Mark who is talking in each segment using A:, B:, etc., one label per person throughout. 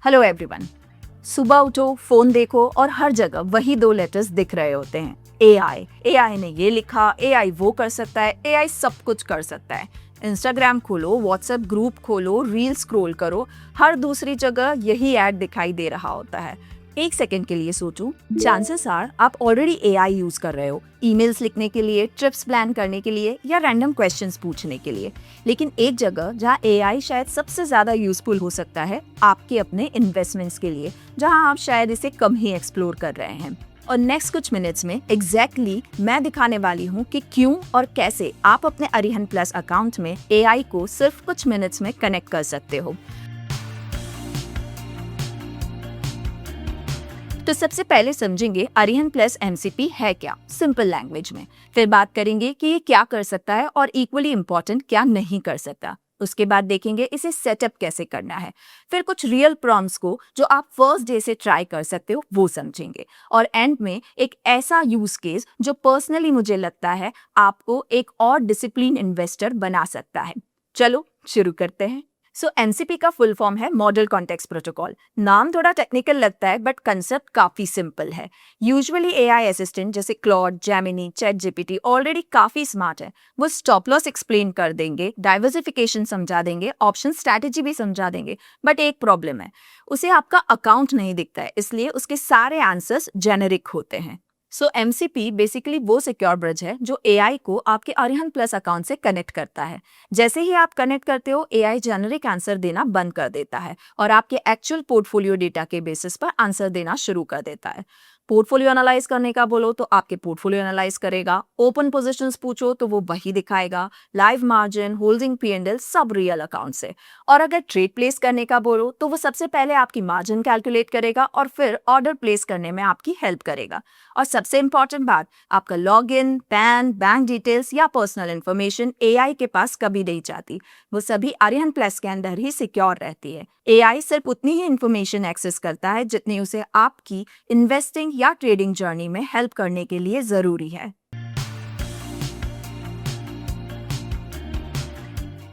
A: Hello everyone. सुबह उठो, phone देखो और हर जगह वही दो लेटर्स दिख रहे होते हैं, एआई। एआई ने ये लिखा, एआई वो कर सकता है, एआई सब कुछ कर सकता है। इंस्टाग्राम खोलो, व्हाट्सएप ग्रुप खोलो, रील स्क्रॉल करो, हर दूसरी जगह यही ऐड दिखाई दे रहा होता है। एक सेकंड के लिए सोचो, चांसेस आर आप ऑलरेडी एआई यूज कर रहे हो, ईमेल्स लिखने के लिए, ट्रिप्स प्लान करने के लिए या रैंडम क्वेश्चंस पूछने के लिए। लेकिन एक जगह जहाँ एआई शायद सबसे ज्यादा यूजफुल हो सकता है, आपके अपने इन्वेस्टमेंट्स के लिए, जहाँ आप शायद इसे कम ही एक्सप्लोर कर रहे हैं। और नेक्स्ट कुछ मिनट्स में एग्जैक्टली मैं दिखाने वाली हूँ कि क्यों और कैसे आप अपने अरिहंत प्लस अकाउंट में एआई को सिर्फ कुछ मिनट्स में कनेक्ट कर सकते हो। तो सबसे पहले समझेंगे अरिहंत प्लस एमसीपी है क्या, सिंपल लैंग्वेज में। फिर बात करेंगे कि ये क्या कर सकता है और इक्वली इम्पोर्टेंट क्या नहीं कर सकता। उसके बाद देखेंगे इसे सेटअप कैसे करना है। फिर कुछ रियल प्रॉम्प्ट्स को जो आप फर्स्ट डे से ट्राई कर सकते हो वो समझेंगे। और एंड में एक ऐसा यूज केस जो पर्सनली मुझे लगता है आपको एक और डिसिप्लिन इन्वेस्टर बना सकता है। चलो शुरू करते हैं। सो एमसीपी का फुल फॉर्म है मॉडल कॉन्टेक्स्ट प्रोटोकॉल। नाम थोड़ा टेक्निकल लगता है बट कंसेप्ट काफी सिंपल है। यूजुअली एआई असिस्टेंट जैसे Claude, Gemini, chat GPT already काफी स्मार्ट है। वो स्टॉप लॉस एक्सप्लेन कर देंगे, डाइवर्सिफिकेशन समझा देंगे, ऑप्शन स्ट्रैटेजी भी समझा देंगे। बट एक प्रॉब्लम है, उसे आपका अकाउंट नहीं दिखता है, इसलिए उसके सारे आंसर्स जेनेरिक होते हैं। सो एमसीपी बेसिकली वो सिक्योर ब्रिज है जो एआई को आपके अरिहंत प्लस अकाउंट से कनेक्ट करता है। जैसे ही आप कनेक्ट करते हो, एआई जेनरिक आंसर देना बंद कर देता है और आपके एक्चुअल पोर्टफोलियो डेटा के बेसिस पर आंसर देना शुरू कर देता है। पोर्टफोलियो एनालाइज करने का बोलो तो आपके पोर्टफोलियो एनालाइज करेगा, ओपन पोजीशंस पूछो तो वो वही दिखाएगा, लाइव मार्जिन, होल्डिंग, पी&एल सब रियल अकाउंट से। और अगर ट्रेड प्लेस करने का बोलो तो वो सबसे पहले आपकी मार्जिन कैलकुलेट करेगा और फिर ऑर्डर प्लेस करने में आपकी हेल्प करेगा। और सबसे इंपॉर्टेंट बात, आपका लॉगिन, पैन, बैंक डिटेल्स या पर्सनल इंफॉर्मेशन एआई के पास कभी नहीं जाती। वो सभी अरिहंत प्लस के अंदर ही सिक्योर रहती है। एआई सिर्फ उतनी ही इंफॉर्मेशन एक्सेस करता है जितनी उसे आपकी इन्वेस्टिंग या ट्रेडिंग जर्नी में हेल्प करने के लिए जरूरी है।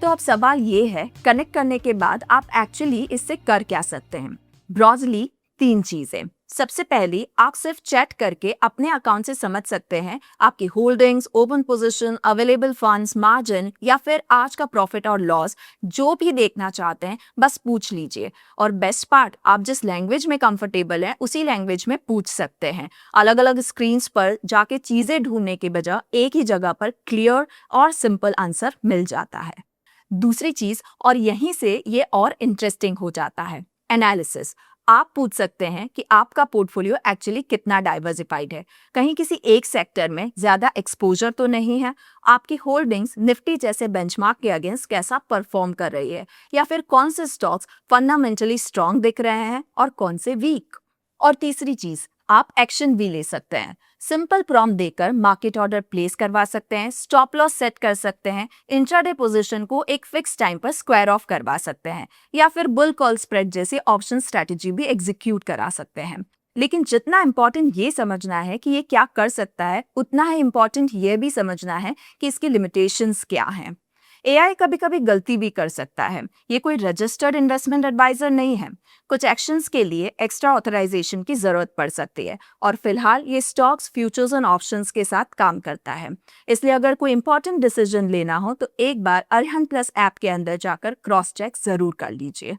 A: तो अब सवाल ये है, कनेक्ट करने के बाद आप एक्चुअली इससे कर क्या सकते हैं। ब्रॉडली 3 चीजें। सबसे पहली, आप सिर्फ चैट करके अपने अकाउंट से समझ सकते हैं आपकी holdings, open position, available funds, margin या फिर आज का प्रॉफिट और लॉस, जो भी देखना चाहते हैं बस पूछ लीजिए। और बेस्ट पार्ट, आप जिस लैंग्वेज में कंफर्टेबल हैं उसी लैंग्वेज में पूछ सकते हैं। अलग अलग स्क्रीन्स पर जाके चीजें ढूंढने के बजाय एक ही जगह पर क्लियर और सिंपल आंसर मिल जाता है। दूसरी चीज, और यहीं से ये और इंटरेस्टिंग हो जाता है, एनालिसिस। आप पूछ सकते हैं कि आपका पोर्टफोलियो एक्चुअली कितना डाइवर्सिफाइड है, कहीं किसी एक सेक्टर में ज्यादा एक्सपोजर तो नहीं है, आपकी होल्डिंग्स निफ्टी जैसे बेंचमार्क के अगेंस्ट कैसा परफॉर्म कर रही है, या फिर कौन से स्टॉक्स फंडामेंटली स्ट्रांग दिख रहे हैं और कौन से वीक। और तीसरी चीज, आप एक्शन भी ले सकते हैं। सिंपल प्रॉम्प्ट देकर मार्केट ऑर्डर प्लेस करवा सकते हैं, स्टॉप लॉस सेट कर सकते हैं, इंट्राडे पोजीशन को एक फिक्स टाइम पर स्क्वायर ऑफ करवा सकते हैं, या फिर बुल कॉल स्प्रेड जैसे ऑप्शन स्ट्रैटेजी भी एग्जीक्यूट करा सकते हैं। लेकिन जितना इंपॉर्टेंट ये समझना है कि ये क्या कर सकता है, उतना ही इंपॉर्टेंट ये भी समझना है कि इसकी लिमिटेशंस क्या हैं। एआई कभी कभी गलती भी कर सकता है। ये कोई रजिस्टर्ड इन्वेस्टमेंट एडवाइजर नहीं है। कुछ एक्शंस के लिए एक्स्ट्रा ऑथराइजेशन की जरूरत पड़ सकती है और फिलहाल ये स्टॉक्स, फ्यूचर्स और ऑप्शंस के साथ काम करता है। इसलिए अगर कोई इंपॉर्टेंट डिसीजन लेना हो तो एक बार अरिहंत प्लस ऐप के अंदर जाकर क्रॉस चेक जरूर कर लीजिए।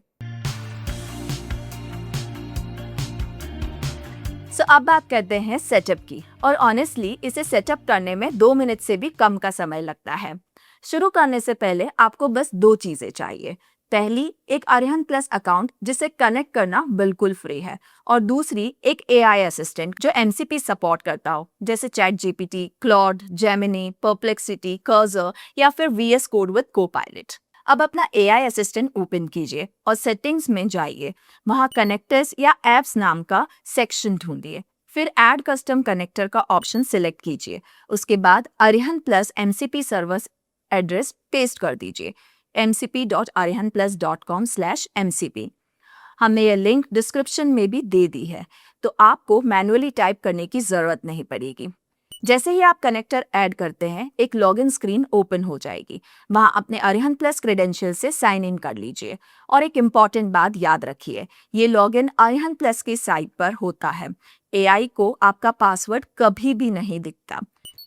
A: सो अब बात करते हैं सेटअप की। और ऑनेस्टली इसे सेटअप करने में 2 मिनट से भी कम का समय लगता है। शुरू करने से पहले आपको बस 2 चीजें चाहिए। पहली, एक अरिहंत प्लस अकाउंट जिसे कनेक्ट करना बिल्कुल फ्री है, और दूसरी एक एआई असिस्टेंट जो एमसीपी सपोर्ट करता हो, जैसे chat GPT, Claude, Gemini, perplexity, cursor या फिर वीएस कोड विद कोपायलट। अब अपना एआई असिस्टेंट ओपन कीजिए और सेटिंग्स में जाइए। वहां कनेक्टर्स या एप्स नाम का सेक्शन ढूंढिए। फिर ऐड कस्टम कनेक्टर का ऑप्शन सिलेक्ट कीजिए। उसके बाद Arihant plus MCP server address paste कर दीजिए, mcp.arihantplus.com/mcp। हमने ये लिंक डिस्क्रिप्शन में भी दे दी है, तो आपको मैनुअली टाइप करने की जरूरत नहीं पड़ेगी। जैसे ही आप कनेक्टर ऐड करते हैं, एक लॉगिन स्क्रीन ओपन हो जाएगी। वहां अपने अरिहंत प्लस क्रेडेंशियल से साइन इन कर लीजिए। और एक इम्पॉर्टेंट बात याद रखिए, ये लॉगिन अरिहंत प्लस की साइट पर होता है। एआई को आपका पासवर्ड कभी भी नहीं दिखता।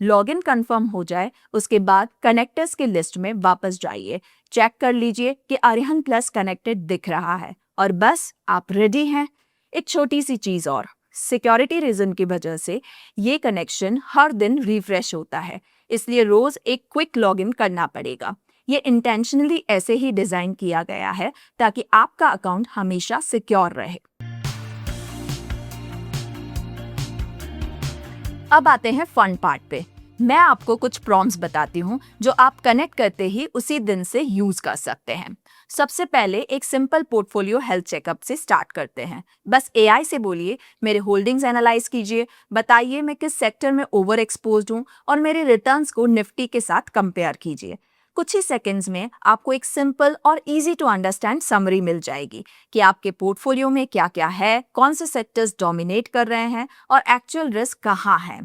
A: लॉगिन कंफर्म हो जाए उसके बाद कनेक्टर्स की लिस्ट में वापस जाइए, चेक कर लीजिए कि अरिहंत प्लस कनेक्टेड दिख रहा है और बस आप रेडी हैं। एक छोटी सी चीज और, सिक्योरिटी रीजन की वजह से ये कनेक्शन हर दिन रिफ्रेश होता है, इसलिए रोज एक क्विक लॉगिन करना पड़ेगा। ये इंटेंशनली ऐसे ही डिजाइन किया गया है ताकि आपका अकाउंट हमेशा सिक्योर रहे। अब आते हैं फन पार्ट पे। मैं आपको कुछ प्रॉम्प्ट्स बताती हूँ जो आप कनेक्ट करते ही उसी दिन से यूज कर सकते हैं। सबसे पहले एक सिंपल पोर्टफोलियो हेल्थ चेकअप से स्टार्ट करते हैं। बस एआई से बोलिए, मेरे होल्डिंग्स एनालाइज कीजिए, बताइए मैं किस सेक्टर में ओवर एक्सपोज्ड हूँ और मेरे रिटर्न्स को निफ्टी के साथ कंपेयर कीजिए। कुछ ही सेकंड्स में आपको एक सिंपल और इजी टू अंडरस्टैंड समरी मिल जाएगी कि आपके पोर्टफोलियो में क्या क्या है, कौन से सेक्टर्स डोमिनेट कर रहे हैं और एक्चुअल रिस्क कहाँ है।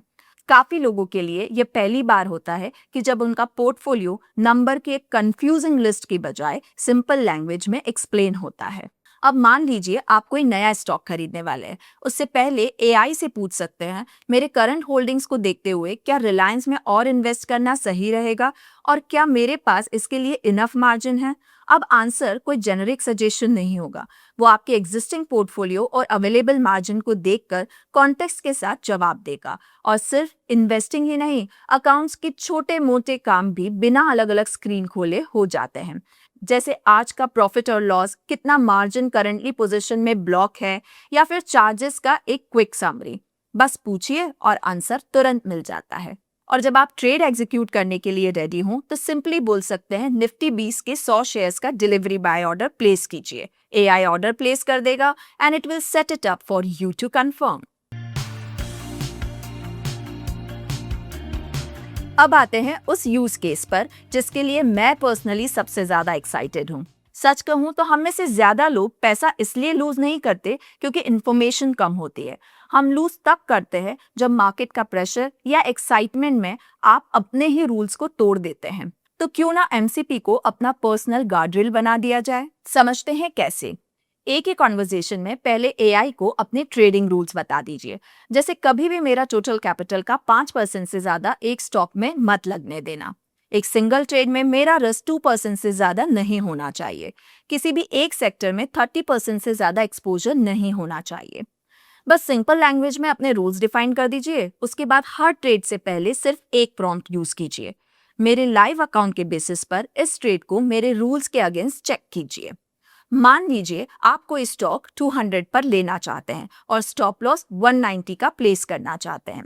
A: काफी लोगों के लिए ये पहली बार होता है कि जब उनका पोर्टफोलियो नंबर के एक कंफ्यूजिंग लिस्ट की बजाय सिंपल लैंग्वेज में एक्सप्लेन होता है। अब मान लीजिए आप कोई नया स्टॉक खरीदने वाले हैं। उससे पहले एआई से पूछ सकते हैं, मेरे करंट होल्डिंग्स को देखते हुए क्या रिलायंस में और इन्वेस्ट करना सही रहेगा और क्या मेरे पास इसके लिए इनफ मार्जिन है। अब आंसर कोई जेनरिक सजेशन नहीं होगा, वो आपके एग्जिस्टिंग पोर्टफोलियो और अवेलेबल मार्जिन को देखकर कॉन्टेक्स्ट के साथ जवाब देगा। और सिर्फ इन्वेस्टिंग ही नहीं, अकाउंट्स के छोटे मोटे काम भी बिना अलग अलग स्क्रीन खोले हो जाते हैं, जैसे आज का प्रॉफिट और लॉस, कितना मार्जिन करंटली पोजीशन में ब्लॉक है, या फिर चार्जेस का एक क्विक समरी। बस पूछिए और आंसर तुरंत मिल जाता है। और जब आप ट्रेड एग्जीक्यूट करने के लिए रेडी हों तो सिंपली बोल सकते हैं, निफ्टी 20 के 100 शेयर्स का डिलीवरी बाय ऑर्डर प्लेस कीजिए। एआई ऑर्डर प्लेस कर देगा and it will set it up for you to confirm. अब आते हैं उस यूज केस पर जिसके लिए मैं पर्सनली सबसे ज्यादा एक्साइटेड हूँ। सच कहूँ तो हम में से ज्यादा लोग पैसा इसलिए लूज नहीं करते क्योंकि इंफॉर्मेशन कम होती है। हम लूज तब करते हैं जब मार्केट का प्रेशर या एक्साइटमेंट में आप अपने ही रूल्स को तोड़ देते हैं। तो क्यों ना एमसीपी को अपना पर्सनल गार्डरेल बना दिया जाए। समझते हैं कैसे। एक ही कॉन्वर्जेशन में पहले एआई को अपने ट्रेडिंग रूल्स बता दीजिए। जैसे कभी भी मेरा टोटल कैपिटल का 5% से ज्यादा एक स्टॉक में मत लगने देना। एक सिंगल ट्रेड में मेरा रिस्क 2% से ज्यादा नहीं होना चाहिए। किसी भी एक सेक्टर में 30% से ज्यादा एक्सपोजर नहीं होना चाहिए। बस सिंपल लैंग्वेज में अपने रूल्स डिफाइन कर दीजिए। उसके बाद हर ट्रेड से पहले सिर्फ एक प्रॉम्प्ट यूज कीजिए, मेरे लाइव अकाउंट के बेसिस पर इस ट्रेड को मेरे रूल्स के अगेंस्ट चेक कीजिए। मान लीजिए आप कोई स्टॉक 200 पर लेना चाहते हैं और स्टॉप लॉस 190 का प्लेस करना चाहते हैं।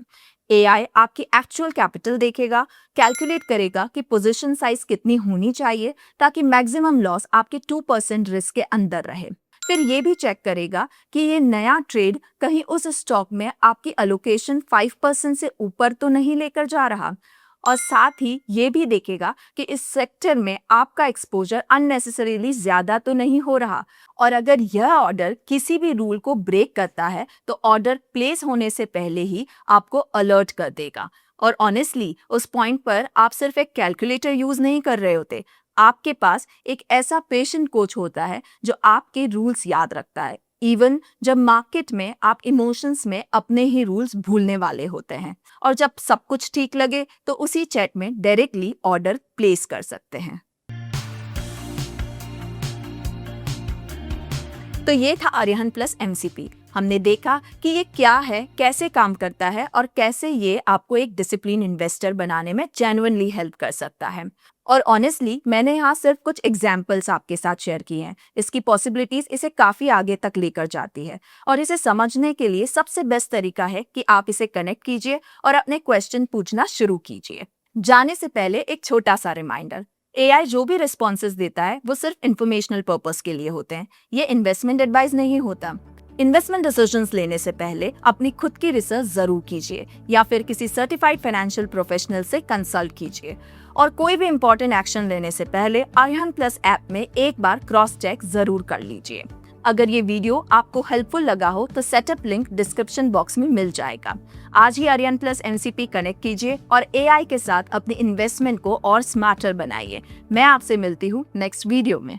A: एआई आपकी एक्चुअल कैपिटल देखेगा, कैलकुलेट करेगा कि पोजीशन साइज कितनी होनी चाहिए ताकि मैक्सिमम लॉस आपके 2% रिस्क के अंदर रहे। फिर ये भी चेक करेगा कि ये नया ट्रेड कहीं उस स्टॉक में आपकी अलोकेशन 5% से ऊपर तो नहीं लेकर जा रहा, और साथ ही ये भी देखेगा कि इस सेक्टर में आपका एक्सपोजर अननेसेसरीली ज्यादा तो नहीं हो रहा। और अगर यह ऑर्डर किसी भी रूल को ब्रेक करता है तो ऑर्डर प्लेस होने से पहले ही आपको अलर्ट कर देगा। और ऑनेस्टली उस पॉइंट पर आप सिर्फ एक कैलकुलेटर यूज नहीं कर रहे होते, आपके पास एक ऐसा पेशेंट कोच होता है जो आपके रूल्स याद रखता है, इवन जब मार्केट में आप इमोशंस में अपने ही रूल्स भूलने वाले होते हैं। और जब सब कुछ ठीक लगे तो उसी चैट में डायरेक्टली ऑर्डर प्लेस कर सकते हैं। तो ये था अरिहंत प्लस एमसीपी। हमने देखा कि ये क्या है, कैसे काम करता है और कैसे ये आपको एक डिसिप्लिन इन्वेस्टर बनाने में जेन्युइनली हेल्प कर सकता है। और ऑनेस्टली मैंने यहाँ सिर्फ कुछ एग्जाम्पल्स आपके साथ शेयर किए हैं। इसकी पॉसिबिलिटीज इसे काफी आगे तक लेकर जाती है और इसे समझने के लिए सबसे बेस्ट तरीका है कि आप इसे कनेक्ट कीजिए और अपने क्वेश्चन पूछना शुरू कीजिए। जाने से पहले एक छोटा सा रिमाइंडर, एआई जो भी रिस्पॉन्सेज देता है वो सिर्फ इंफॉर्मेशनल पर्पस के लिए होते हैं, ये इन्वेस्टमेंट एडवाइस नहीं होता। इन्वेस्टमेंट डिसीजंस लेने से पहले अपनी खुद की रिसर्च जरूर कीजिए या फिर किसी सर्टिफाइड फाइनेंशियल प्रोफेशनल से कंसल्ट कीजिए। और कोई भी इंपॉर्टेंट एक्शन लेने से पहले अरिहंत प्लस ऐप में एक बार क्रॉस चेक जरूर कर लीजिए। अगर ये वीडियो आपको हेल्पफुल लगा हो तो सेटअप लिंक डिस्क्रिप्शन बॉक्स में मिल जाएगा। आज ही आर्यन प्लस एमसीपी कनेक्ट कीजिए और एआई के साथ अपनी इन्वेस्टमेंट को और स्मार्टर बनाइए। मैं आपसे मिलती हूँ नेक्स्ट वीडियो में।